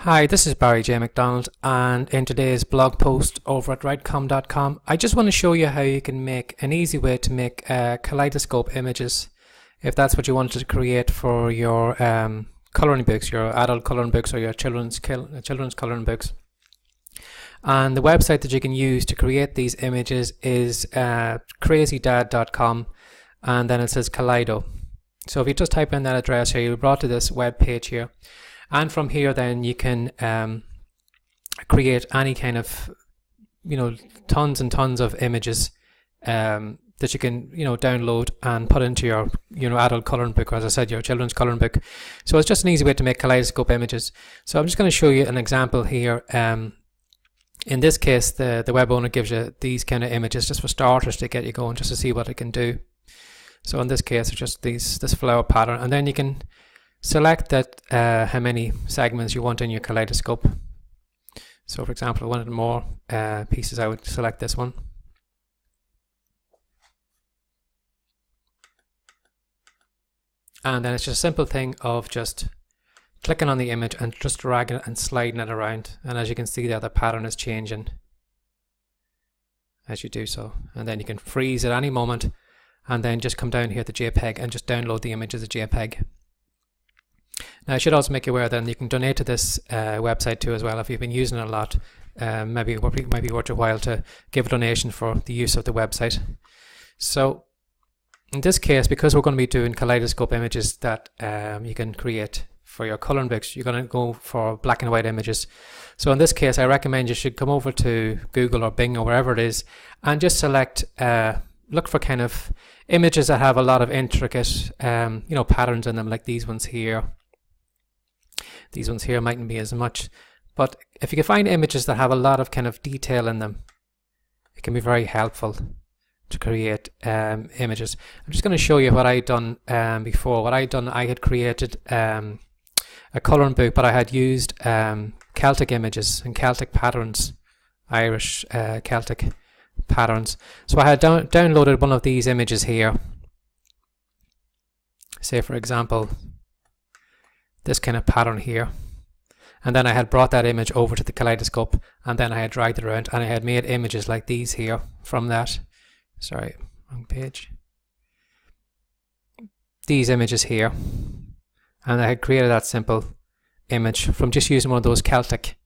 Hi, this is Barry J. McDonald, and in today's blog post over at writecom.com, I just want to show you how you can make an easy way to make kaleidoscope images, if that's what you wanted to create for your colouring books, your adult colouring books or your children's colouring books. And the website that you can use to create these images is crazydad.com, and then it says Kaleido. So if you just type in that address here, you'll be brought to this web page here. And from here then you can create any kind of, tons and tons of images that you can, download and put into your, adult colouring book, or as I said, your children's colouring book. So it's just an easy way to make kaleidoscope images. So I'm just going to show you an example here. In this case, the web owner gives you these kind of images just for starters to get you going, just to see what it can do. So in this case, it's just this flower pattern, and then you can select that how many segments you want in your kaleidoscope. So for example, if I wanted more pieces, I would select this one. And then it's just a simple thing of just clicking on the image and just dragging it and sliding it around. And as you can see there, the pattern is changing as you do so. And then you can freeze at any moment and then just come down here to JPEG and just download the image as a JPEG. Now I should also make you aware that you can donate to this website too as well. If you've been using it a lot, maybe it might be worth your while to give a donation for the use of the website. So in this case, because we're going to be doing kaleidoscope images that you can create for your colouring books, you're going to go for black and white images. So in this case, I recommend you should come over to Google or Bing or wherever it is and just select, look for kind of images that have a lot of intricate patterns in them, like these ones here. These ones here mightn't be as much, but if you can find images that have a lot of kind of detail in them, it can be very helpful to create images. I'm just going to show you what I'd done before. What I'd done, I had created a colouring book, but I had used Celtic images and Celtic patterns, Irish Celtic patterns. So I had downloaded one of these images here. Say for example, this kind of pattern here, and then I had brought that image over to the kaleidoscope, and then I had dragged it around and I had made images like these here from that. Sorry, wrong page. These images here, and I had created that simple image from just using one of those Celtic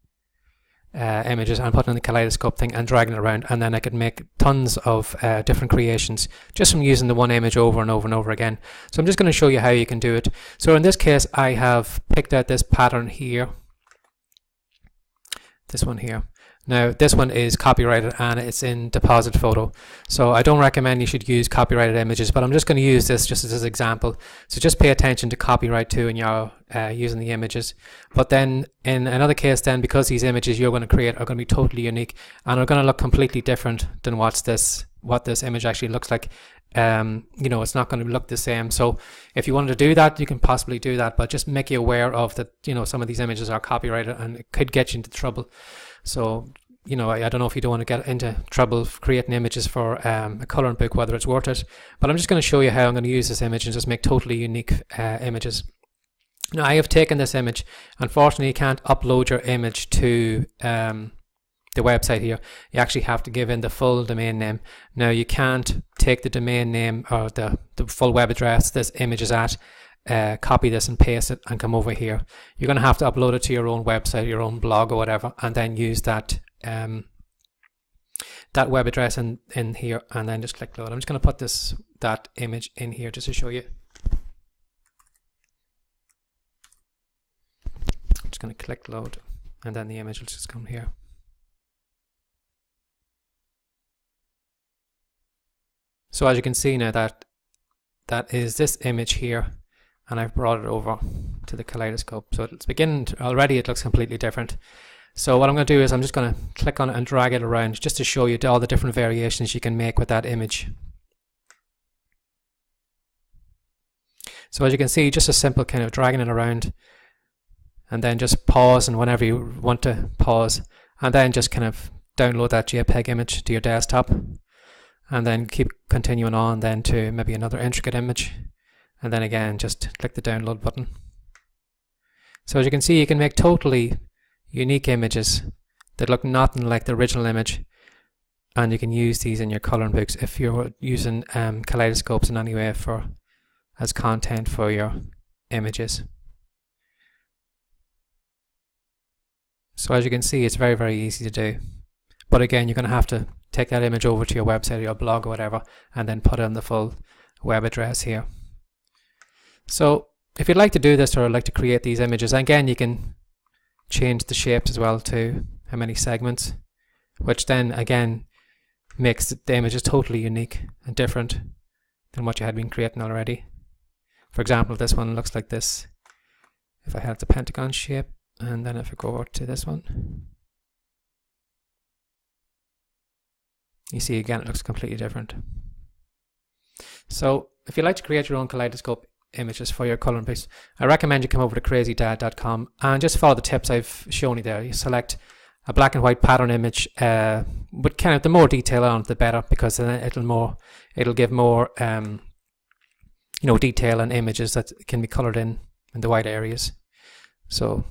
images and putting in the kaleidoscope thing and dragging it around, and then I could make tons of different creations just from using the one image over and over and over again. So I'm just going to show you how you can do it. So in this case, I have picked out this pattern here, this one here. Now this one is copyrighted and it's in deposit photo, so I don't recommend you should use copyrighted images, but I'm just going to use this just as an example. So just pay attention to copyright too when you're using the images. But then in another case then, because these images you're going to create are going to be totally unique and are going to look completely different than what this image actually looks like. It's not going to look the same. So if you wanted to do that, you can possibly do that, but just make you aware of that, some of these images are copyrighted and it could get you into trouble. So I don't know if you don't want to get into trouble creating images for a colouring book, whether it's worth it, but I'm just going to show you how I'm going to use this image and just make totally unique images. Now I have taken this image. Unfortunately, you can't upload your image to the website here. You actually have to give in the full domain name. Now you can't take the domain name or the full web address this image is at, copy this and paste it and come over here. You're going to have to upload it to your own website, your own blog or whatever, and then use that that web address in here and then just click load. I'm just going to put that image in here just to show you. I'm just going to click load and then the image will just come here. So as you can see now that is this image here, and I've brought it over to the kaleidoscope. So it's beginning already, it looks completely different. So what I'm going to do is I'm just going to click on it and drag it around just to show you all the different variations you can make with that image. So as you can see, just a simple kind of dragging it around and then just pause, and whenever you want to pause, and then just kind of download that JPEG image to your desktop. And then keep continuing on then to maybe another intricate image, and then again just click the download button. So as you can see, you can make totally unique images that look nothing like the original image, and you can use these in your coloring books if you're using kaleidoscopes in any way as content for your images. So as you can see, it's very, very easy to do. But again, you're going to have to take that image over to your website or your blog or whatever, and then put in the full web address here. So if you'd like to do this or like to create these images, again, you can change the shapes as well to how many segments, which then again makes the images totally unique and different than what you had been creating already. For example, this one looks like this. If I had the pentagon shape, and then if I go over to this one, you see again it looks completely different. So if you like to create your own kaleidoscope images for your coloring books, I recommend you come over to crazydad.com and just follow the tips I've shown you there. You select a black and white pattern image with kind of the more detail on it, the better, because then it'll give more detail and images that can be colored in the white areas. So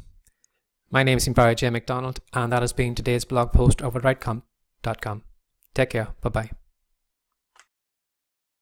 my name is Barry J. McDonald, and that has been today's blog post over at writecom.com. Take care. Bye-bye.